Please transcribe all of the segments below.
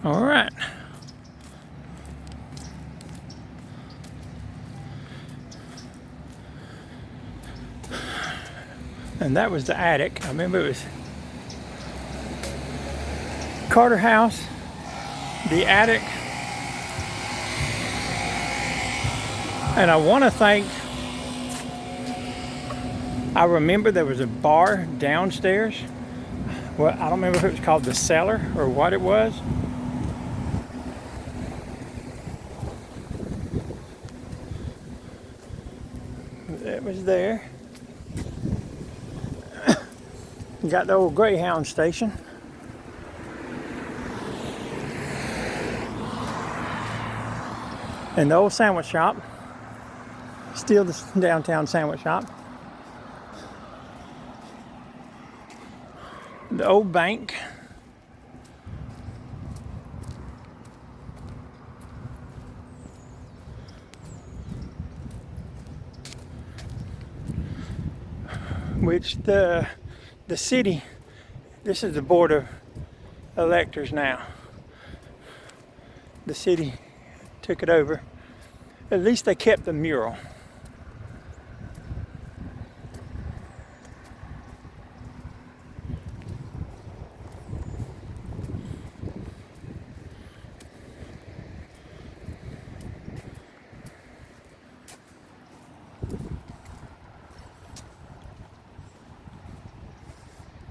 All right. And that was the attic. I remember it was Carter House, the attic. And I want to think, I remember there was a bar downstairs. Well, I don't remember if it was called the Cellar or what it was. It was there. You got the old Greyhound station. And the old sandwich shop. Still the downtown sandwich shop. The old bank. Which the city, this is the board of electors now. The city took it over. At least they kept the mural.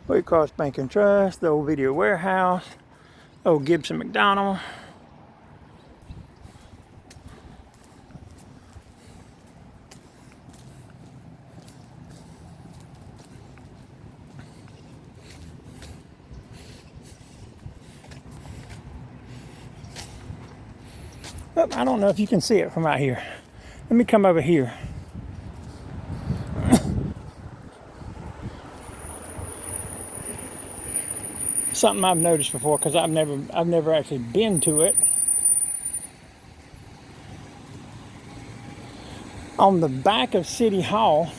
Waycross Bank and Trust, the old video warehouse, old Gibson McDonald. Oh, I don't know if you can see it from out here. Let me come over here. Something I've noticed before, because I've never actually been to it. On the back of City Hall,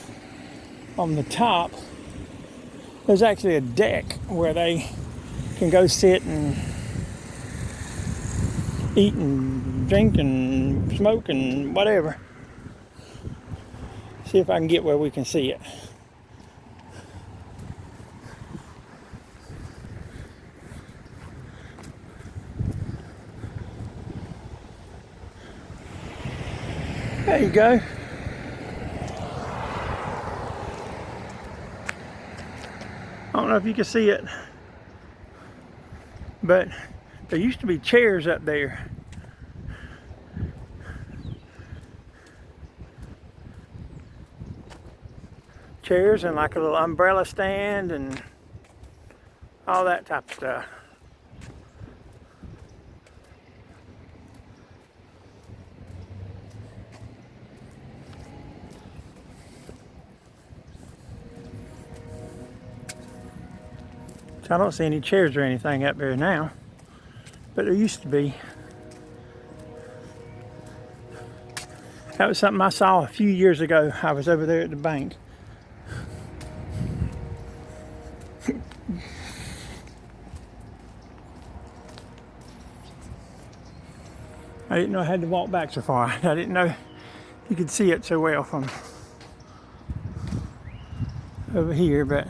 on the top, there's actually a deck where they can go sit and eat and drink and smoke and whatever. See if I can get where we can see it. There you go. I don't know if you can see it, but there used to be chairs up there. Chairs and like a little umbrella stand and all that type of stuff. So I don't see any chairs or anything up there now, but there used to be. That was something I saw a few years ago. I was over there at the bank. I didn't know I had to walk back so far. I didn't know you could see it so well from over here, but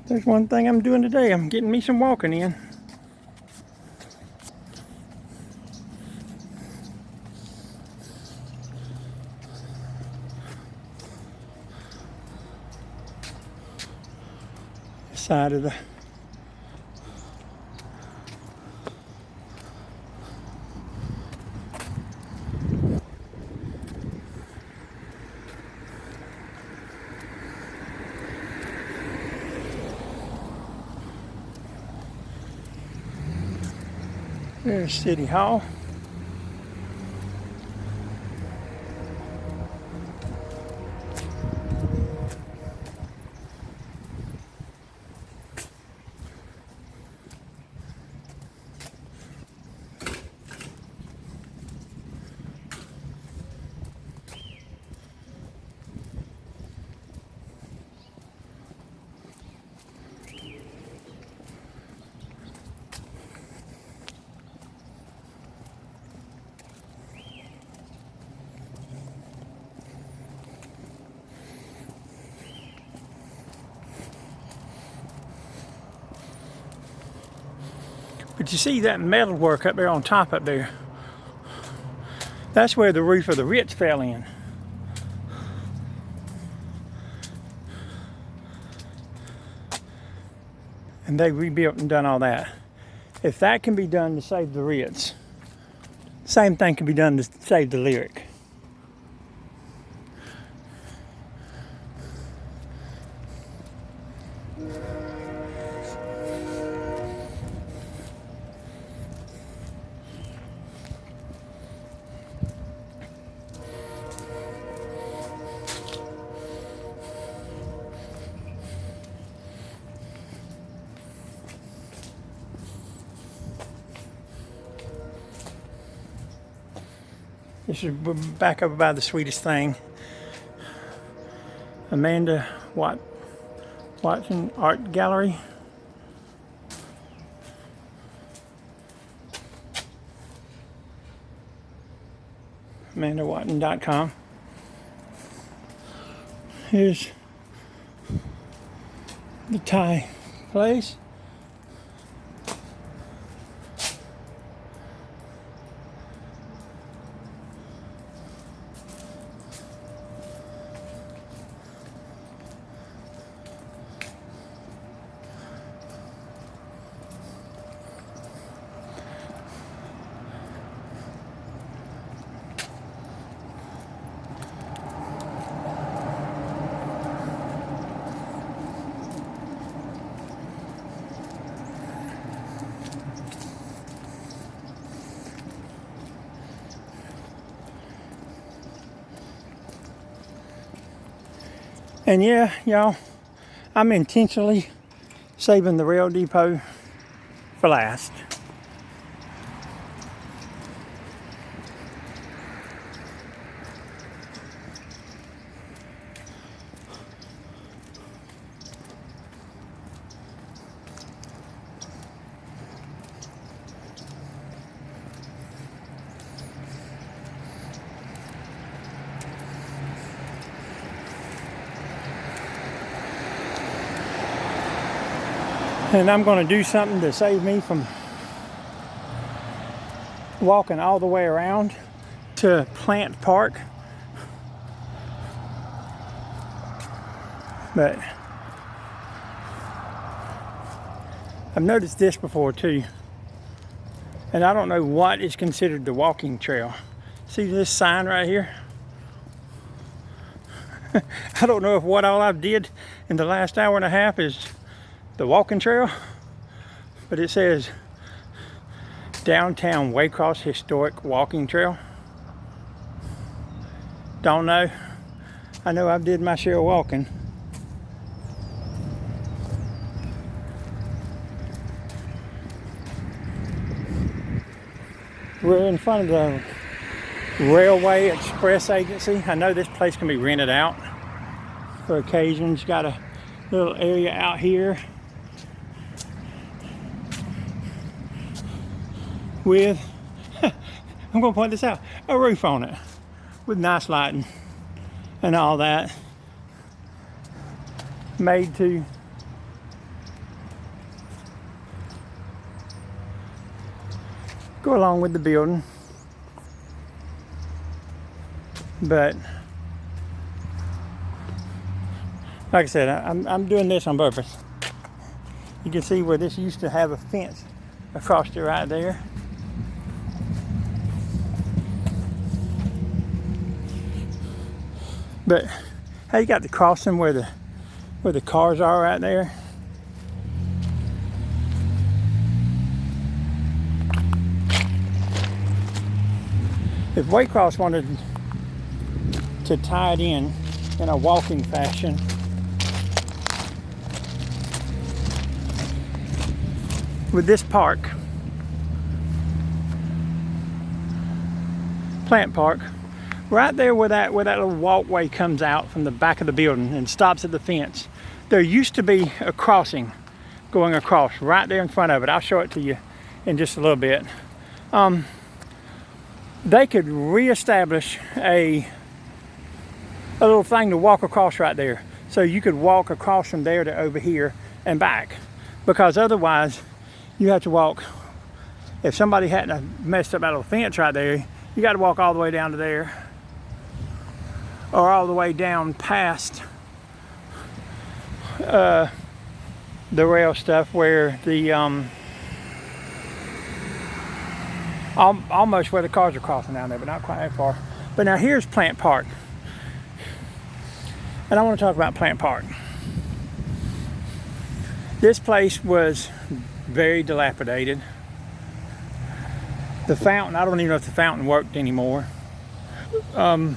there's one thing I'm doing today. I'm getting me some walking in. Side of the There's City Hall. But you see that metal work up there on top up there? That's where the roof of the Ritz fell in. And they rebuilt and done all that. If that can be done to save the Ritz, same thing can be done to save the Lyric. This is back over by the Sweetest Thing. Amanda Watson Art Gallery. AmandaWatton.com. Here's the Thai place. And yeah, y'all, I'm intentionally saving the rail depot for last. And I'm going to do something to save me from walking all the way around to Plant Park. But I've noticed this before too. And I don't know what is considered the walking trail. See this sign right here? I don't know if what all I've did in the last hour and a half is the walking trail, but it says Downtown Waycross Historic Walking Trail. Don't know. I know I've did my share of walking. We're in front of the Railway Express Agency. I know this place can be rented out for occasions. Got a little area out here with, I'm going to point this out, a roof on it with nice lighting and all that, made to go along with the building. But like I said, I'm doing this on purpose. You can see where this used to have a fence across it right there. But hey, you got the crossing where the cars are right there. If Waycross wanted to tie it in a walking fashion, with this park, plant park, right there where that little walkway comes out from the back of the building and stops at the fence, there used to be a crossing going across right there in front of it. I'll show it to you in just a little bit. They could reestablish a little thing to walk across right there, so you could walk across from there to over here and back, because otherwise you have to walk. If somebody hadn't messed up that little fence right there, you got to walk all the way down to there, or all the way down past the rail stuff where the almost where the cars are crossing down there, but not quite that far. But now here's Plant Park, and I want to talk about Plant Park. This place was very dilapidated. The fountain, I don't even know if the fountain worked anymore. But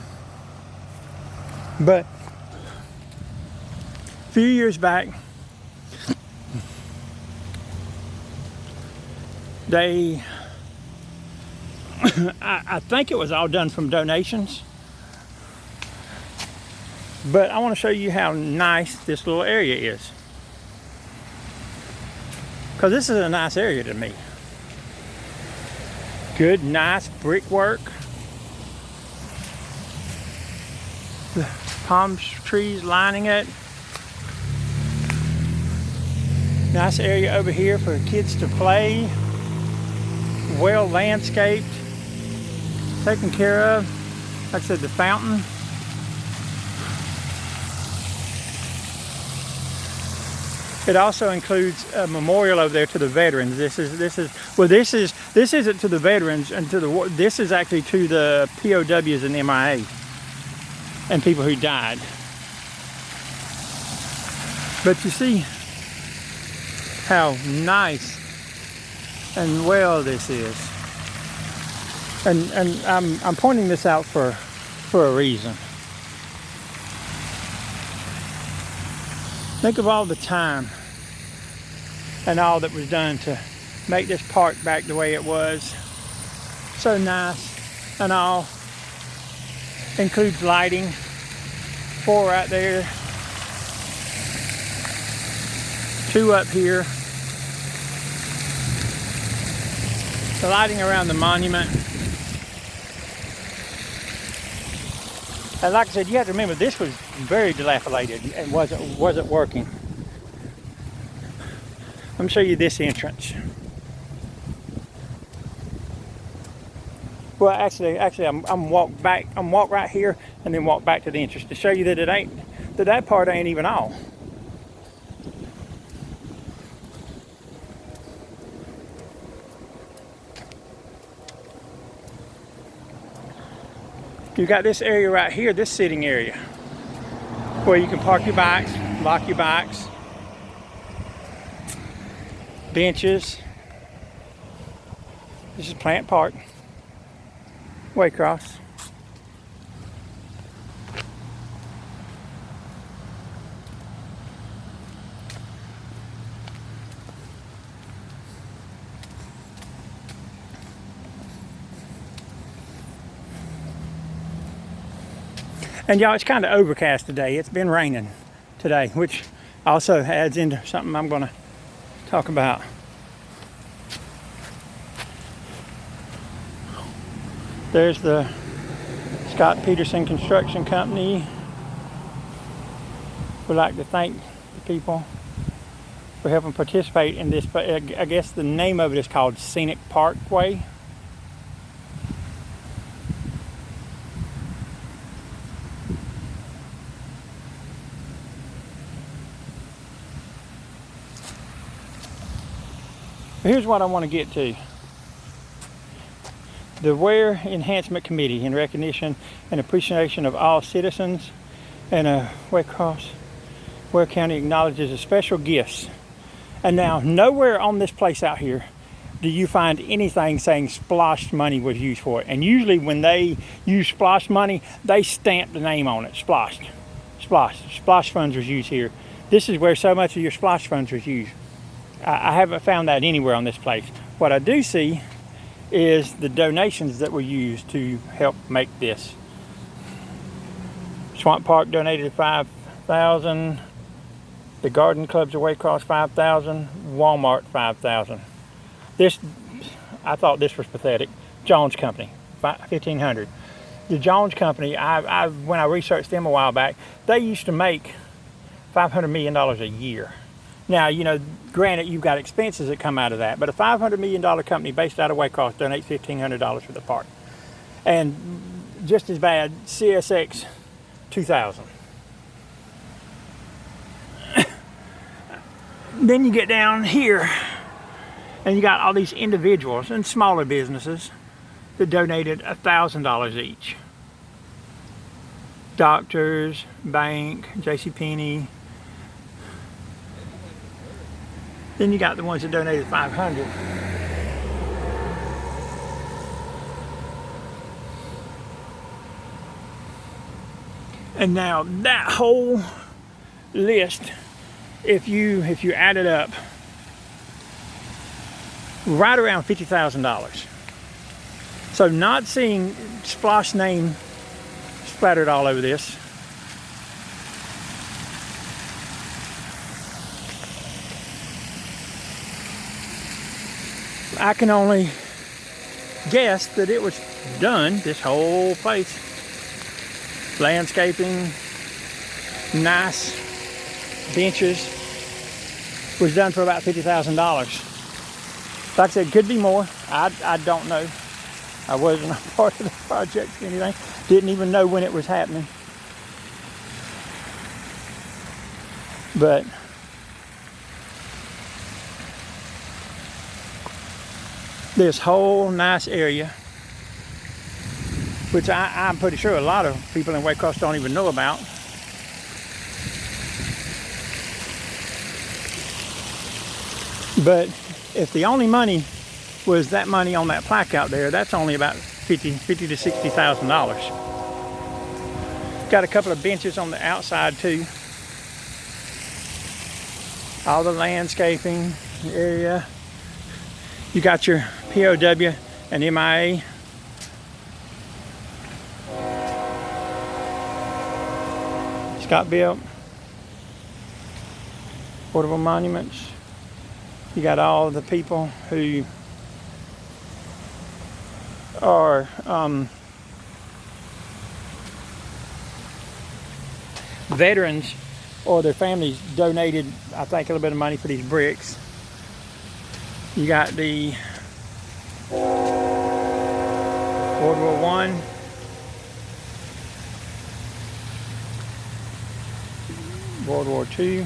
a few years back, they, I think it was all done from donations. But I want to show you how nice this little area is, because this is a nice area to me. Good, nice brickwork. The palm trees lining it. Nice area over here for kids to play. Well landscaped, taken care of. Like I said, the fountain. It also includes a memorial over there to the veterans. This isn't to the veterans and to the war. This is actually to the POWs and MIA and people who died. But you see how nice and well this is, and I'm pointing this out for a reason. Think of all the time and all that was done to make this park back the way it was. So nice and all. Includes lighting. 4 right there. 2 up here. The lighting around the monument. And like I said, you have to remember this was very dilapidated and wasn't working. Let me show you this entrance. Well, actually, I'm walk right here and then walk back to the entrance to show you that that part ain't even all. You got this area right here, this sitting area, where you can park your bikes, lock your bikes, benches. This is Plant Park, Waycross. And y'all, it's kind of overcast today. It's been raining today, which also adds into something I'm going to talk about. There's the Scott Peterson Construction Company. We'd like to thank the people for helping participate in this. But I guess the name of it is called Scenic Parkway. Here's what I want to get to. The Ware Enhancement Committee, in recognition and appreciation of all citizens and Waycross, Ware County acknowledges the special gifts. And now, nowhere on this place out here do you find anything saying splosh money was used for it. And usually when they use splosh money, they stamp the name on it, splosh. Splosh funds was used here. This is where so much of your splosh funds was used. I haven't found that anywhere on this place. What I do see is the donations that were used to help make this. Swamp Park donated $5,000. The Garden Clubs of Waycross $5,000. Walmart $5,000. This, I thought this was pathetic. Jones Company, $1,500. The Jones Company, when I researched them a while back, they used to make $500 million a year. Now, you know, granted, you've got expenses that come out of that, but a $500 million company based out of Waycross donates $1,500 for the park. And just as bad, CSX, $2,000. Then you get down here, and you got all these individuals and smaller businesses that donated $1,000 each. Doctors, bank, JCPenney. Then you got the ones that donated $500. And now that whole list, if you add it up, right around $50,000. So not seeing Splosh name splattered all over this. I can only guess that it was done, this whole place. Landscaping, nice benches, was done for about $50,000. Like I said, could be more. I don't know. I wasn't a part of the project or anything. Didn't even know when it was happening. But this whole nice area, which I'm pretty sure a lot of people in Waycross don't even know about. But if the only money was that money on that plaque out there, that's only about $50,000 to $60,000. Got a couple of benches on the outside too. All the landscaping area. You got your POW and MIA. Scott built. Portable monuments. You got all the people who are veterans or their families donated, I think, a little bit of money for these bricks. You got the World War I. World War II.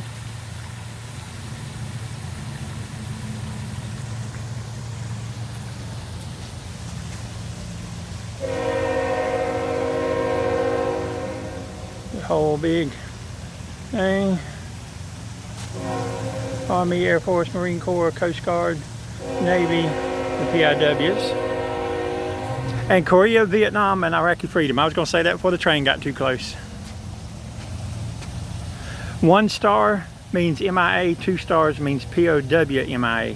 The whole big thing. Army, Air Force, Marine Corps, Coast Guard, Navy, the PIWs. And Korea, Vietnam, and Iraqi freedom. I was going to say that before the train got too close. 1 star means MIA, 2 stars means POW MIA.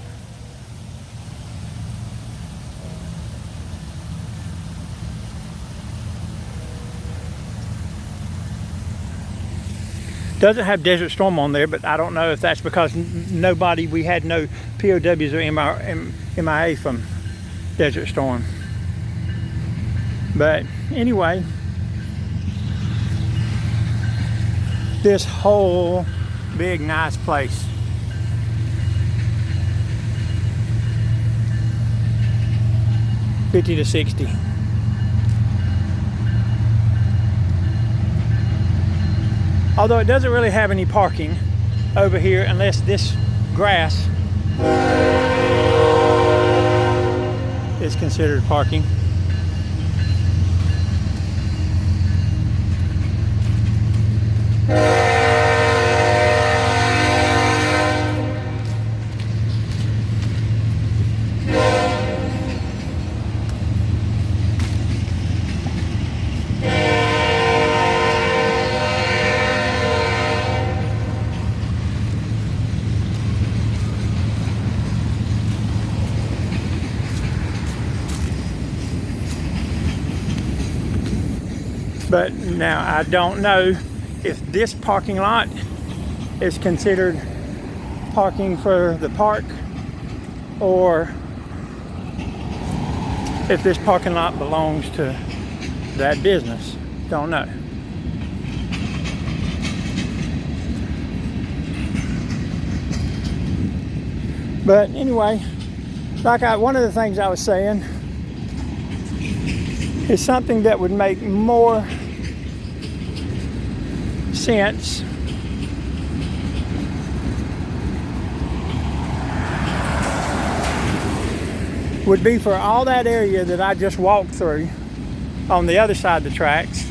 Doesn't have Desert Storm on there, but I don't know if that's because we had no POWs or MIA from Desert Storm. But anyway, this whole big nice place. $50 to $60. Although it doesn't really have any parking over here unless this grass is considered parking. But now I don't know if this parking lot is considered parking for the park, or if this parking lot belongs to that business. Don't know. But anyway, one of the things I was saying is something that would make more sense would be for all that area that I just walked through on the other side of the tracks.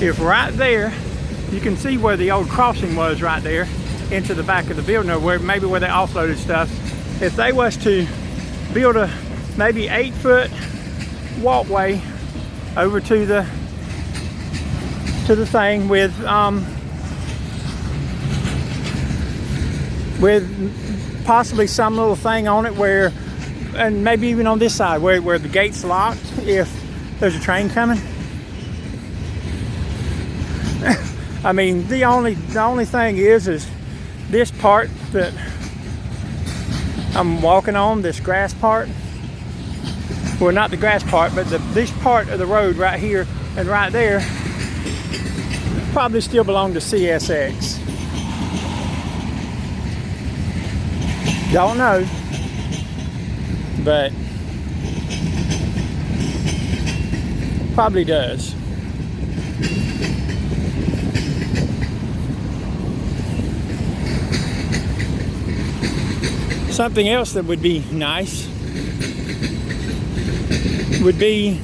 If right there, you can see where the old crossing was right there into the back of the building, or maybe where they offloaded stuff. If they was to build a maybe 8-foot walkway over to the thing with possibly some little thing on it where, and maybe even on this side where the gate's locked if there's a train coming. I mean, the only thing is this part that I'm walking on, this grass part. Well, not the grass part, but this part of the road right here and right there probably still belong to CSX. Don't know, but probably does. Something else that would be nice would be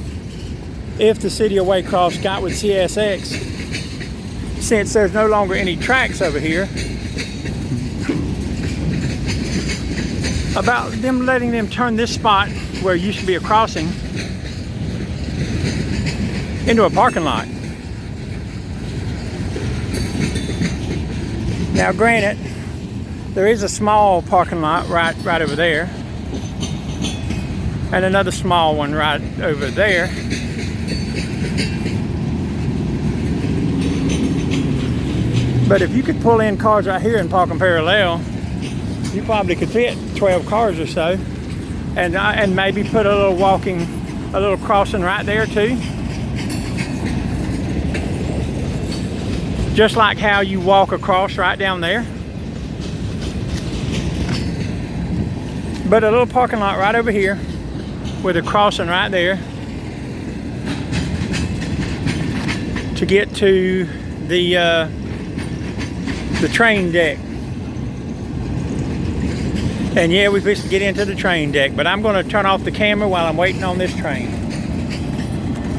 if the city of Waycross got with CSX, since there's no longer any tracks over here, about them letting them turn this spot where it used to be a crossing into a parking lot. Now granted, there is a small parking lot right over there, and another small one right over there. But if you could pull in cars right here and park them parallel, you probably could fit 12 cars or so, and maybe put a little crossing right there too. Just like how you walk across right down there. But a little parking lot right over here with a crossing right there to get to the train deck. And yeah, we fixed to get into the train deck, but I'm going to turn off the camera while I'm waiting on this train.